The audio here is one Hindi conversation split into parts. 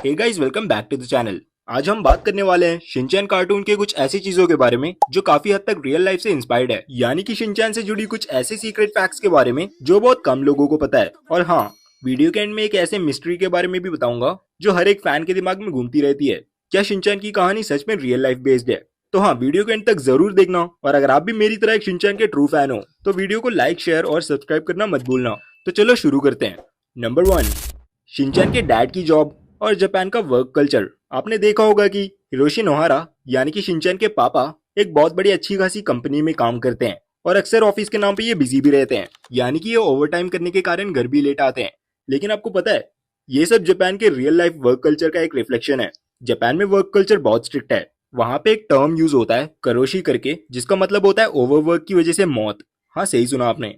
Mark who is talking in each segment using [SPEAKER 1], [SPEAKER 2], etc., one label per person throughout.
[SPEAKER 1] Hey guys, welcome back to the channel. आज हम बात करने वाले हैं शिनचैन कार्टून के कुछ ऐसी चीजों के बारे में जो काफी हद तक रियल लाइफ से इंस्पायर्ड है, यानी कि शिनचैन से जुड़ी कुछ ऐसे सीक्रेट फैक्ट्स के बारे में जो बहुत कम लोगों को पता है। और हाँ, वीडियो के एंड में एक ऐसे मिस्ट्री के बारे में भी बताऊंगा जो हर एक फैन के दिमाग में घूमती रहती है। क्या शिनचैन की कहानी सच में रियल लाइफ बेस्ड है? तो हाँ, वीडियो के एंड तक जरूर देखना। और अगर आप भी मेरी तरह एक शिनचैन के ट्रू फैन हो तो वीडियो को लाइक, शेयर और सब्सक्राइब करना मत भूलना। तो चलो शुरू करते हैं। नंबर 1, शिनचैन के डैड की जॉब और जापान का वर्क कल्चर। आपने देखा होगा कि हिरोशी नोहारा यानी कि शिनचैन के पापा एक बहुत बड़ी अच्छी खासी कंपनी में काम करते हैं और अक्सर ऑफिस के नाम पे ये बिजी भी रहते हैं, यानी कि ये ओवर टाइम करने के कारण घर भी लेट आते हैं। लेकिन आपको पता है, ये सब जापान के रियल लाइफ वर्क कल्चर का एक रिफ्लेक्शन है। जापान में वर्क कल्चर बहुत स्ट्रिक्ट है। वहां पे एक टर्म यूज होता है करोशी करके, जिसका मतलब होता है ओवरवर्क की वजह से मौत। हाँ, सही सुना आपने।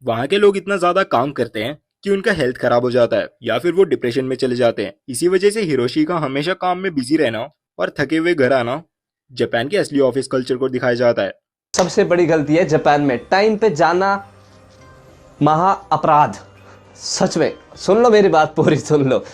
[SPEAKER 1] वहां के लोग इतना ज्यादा काम करते हैं कि उनका हेल्थ खराब हो जाता है या फिर वो डिप्रेशन में चले जाते हैं। इसी वजह से हिरोशी का हमेशा काम में बिजी रहना और थके हुए घर आना जापान के असली ऑफिस कल्चर को दिखाया जाता है।
[SPEAKER 2] सबसे बड़ी गलती है जापान में टाइम पे जाना, महा अपराध। सच में सुन लो मेरी बात, पूरी सुन लो।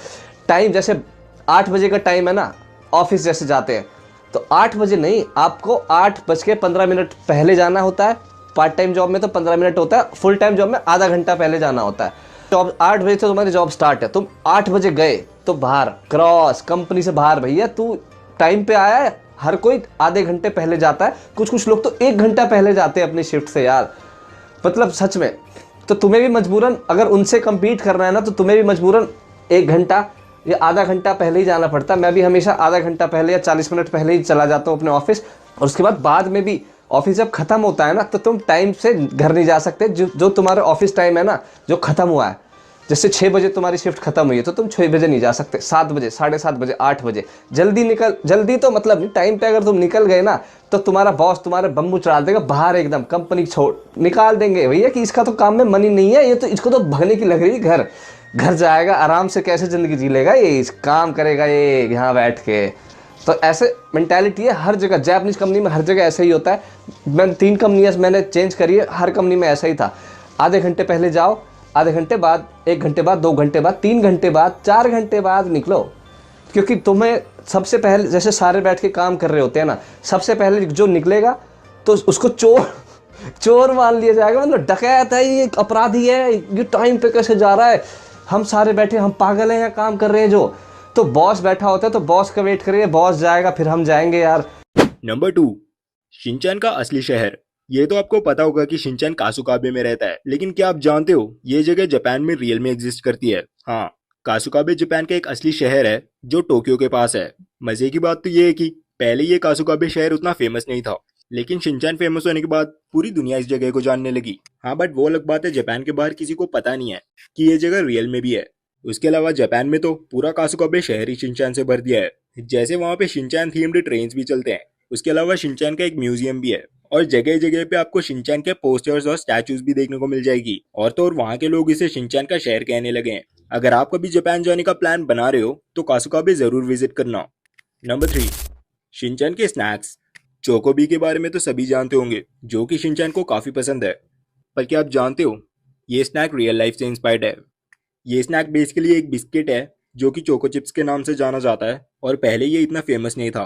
[SPEAKER 2] टाइम जैसे 8 बजे का टाइम है ना, ऑफिस जैसे जाते हैं तो 8 बजे नहीं, आपको 8:15 पहले जाना होता है। पार्ट टाइम जॉब में तो 15 मिनट होता है, फुल टाइम जॉब में आधा घंटा पहले जाना होता है। जॉब 8 बजे से तुम्हारी जॉब स्टार्ट है, तुम 8 बजे गए तो बाहर क्रॉस, कंपनी से बाहर। भैया तू टाइम पे आया है। हर कोई आधे घंटे पहले जाता है, कुछ लोग तो 1 घंटा पहले जाते हैं अपनी शिफ्ट से यार। मतलब सच में, तो तुम्हें भी मजबूरन अगर उनसे compete करना है ना, तो तुम्हें भी मजबूरन 1 घंटा या आधा घंटा पहले ही जाना पड़ता है। मैं भी हमेशा आधा घंटा पहले या 40 मिनट पहले ही चला जाता हूँ अपने ऑफिस। और उसके बाद में भी ऑफिस जब खत्म होता है ना, तो तुम टाइम से घर नहीं जा सकते। जो तुम्हारा ऑफिस टाइम है ना, जो खत्म हुआ है, जैसे 6 बजे तुम्हारी शिफ्ट खत्म हुई है तो तुम 6 बजे नहीं जा सकते, 7 बजे, 7:30 बजे, 8 बजे जल्दी तो मतलब नहीं, टाइम पे अगर तुम निकल गए ना तो तुम्हारा बॉस तुम्हारे बम्बू चढ़ा देगा बाहर, एकदम कंपनी छोड़ निकाल देंगे। भैया कि इसका तो काम में मनी नहीं है, ये तो इसको तो भगने की लग रही है। घर जाएगा आराम से, कैसे जिंदगी जी लेगा ये, इस काम करेगा ये यहाँ बैठ के। तो ऐसे मेंटालिटी है हर जगह, जापानीज कंपनी में हर जगह ऐसा ही होता है। मैं 3 कंपनियां मैंने चेंज करी है, हर कंपनी में ऐसा ही था। आधे घंटे पहले जाओ, आधे घंटे बाद, 1 घंटे बाद, 2 घंटे बाद, 3 घंटे बाद, 4 घंटे बाद निकलो। क्योंकि तुम्हें सबसे पहले, जैसे सारे बैठ के काम कर रहे होते हैं ना, सबसे पहले जो निकलेगा तो उसको चोर मान लिया जाएगा। मतलब डकैत है ये, अपराधी है ये, टाइम पे कैसे जा रहा है। हम सारे बैठे, हम पागल हैं या काम कर रहे हैं जो। तो बॉस बैठा होता है तो बॉस का वेट करिए, बॉस जाएगा फिर हम जाएंगे यार।
[SPEAKER 1] नंबर 2, शिनचैन का असली शहर। ये तो आपको पता होगा कि शिनचैन कासुकाबे में रहता है, लेकिन क्या आप जानते हो ये जगह जापान में रियल में एग्जिस्ट करती है? हाँ, कासुकाबे जापान का एक असली शहर है जो टोक्यो के पास है। मजे की बात तो ये है कि पहले ये कासुकाबे शहर उतना फेमस नहीं था, लेकिन शिनचैन फेमस होने के बाद पूरी दुनिया इस जगह को जानने लगी। हाँ, बट वो अलग बात है, जापान के बाहर किसी को पता नहीं है कि ये जगह रियल में भी है। उसके अलावा जापान में तो पूरा कासुकाबे शहर ही शिनचैन से भर दिया है। जैसे वहाँ पे शिनचैन थीम्ड ट्रेन्स भी चलते हैं। उसके अलावा शिनचैन का एक म्यूजियम भी है और जगह जगह पे आपको शिनचैन के पोस्टर्स और स्टैचूज भी देखने को मिल जाएगी। और तो और वहाँ के लोग इसे शिनचैन का शहर कहने लगे हैं। अगर आप कभी जापान जाने का प्लान बना रहे हो तो कासुकाबे जरूर विजिट करना। नंबर 3, शिनचैन के स्नैक्स। चोकोबी के बारे में तो सभी जानते होंगे, जो कि शिनचैन को काफी पसंद है। पर क्या आप जानते हो ये स्नैक रियल लाइफ से इंस्पायर्ड है? ये स्नैक बेसिकली एक बिस्किट है जो कि चोको चिप्स के नाम से जाना जाता है और पहले ये इतना फेमस नहीं था,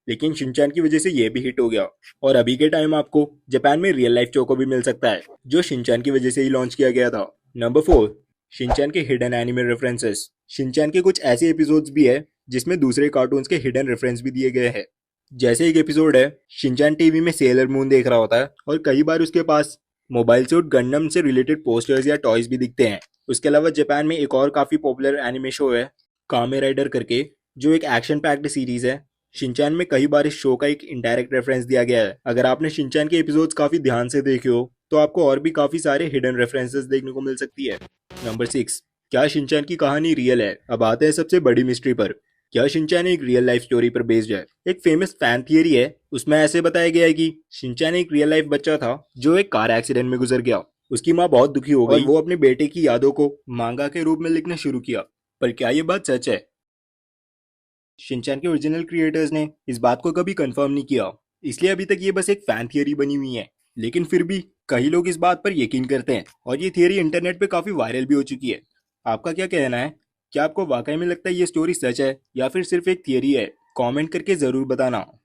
[SPEAKER 1] लेकिन शिनचैन की वजह से ये भी हिट हो गया। और अभी के टाइम आपको जापान में रियल लाइफ चोको भी मिल सकता है, जो शिनचैन की वजह से ही लॉन्च किया गया था। नंबर 4, शिनचैन के हिडन एनिमे रेफरेंसेस। शिनचैन के कुछ ऐसे एपिसोड्स भी है जिसमें दूसरे कार्टून्स के हिडन रेफरेंस भी दिए गए हैं। जैसे एक एपिसोड है, शिनचैन टीवी में सेलर मून देख रहा होता है और कई बार उसके पास मोबाइल सूट गंडम से रिलेटेड पोस्टर्स या टॉयज भी दिखते हैं। उसके अलावा जापान में एक और काफी पॉपुलर एनिमे शो है कामे राइडर करके, जो एक एक्शन पैक्ड सीरीज है। शिनचैन में कई बार इस शो का एक इनडायरेक्ट रेफरेंस दिया गया है। अगर आपने शिनचैन के एपिसोड्स काफी ध्यान से देखे हो तो आपको और भी काफी सारे हिडन रेफरेंसेस देखने को मिल सकती है। नंबर 6, क्या शिनचैन की कहानी रियल है? अब आते हैं सबसे बड़ी मिस्ट्री पर। क्या शिनचैन एक रियल लाइफ स्टोरी पर बेस्ड है? एक फेमस फैन थियरी है, उसमें ऐसे बताया गया है कि शिनचैन एक रियल लाइफ बच्चा था जो एक कार एक्सीडेंट में गुजर गया। उसकी माँ बहुत दुखी हो गई और वो अपने बेटे की यादों को मांगा के रूप में लिखना शुरू किया। पर क्या ये बात सच है? शिनचैन के ओरिजिनल क्रिएटर्स ने इस बात को कभी कंफर्म नहीं किया, इसलिए अभी तक ये बस एक फैन थियरी बनी हुई है। लेकिन फिर भी कई लोग इस बात पर यकीन करते हैं और ये थियरी इंटरनेट पे काफी वायरल भी हो चुकी है। आपका क्या कहना है? क्या आपको वाकई में लगता है ये स्टोरी सच है या फिर सिर्फ एक थियरी है? कमेंट करके जरूर बताना।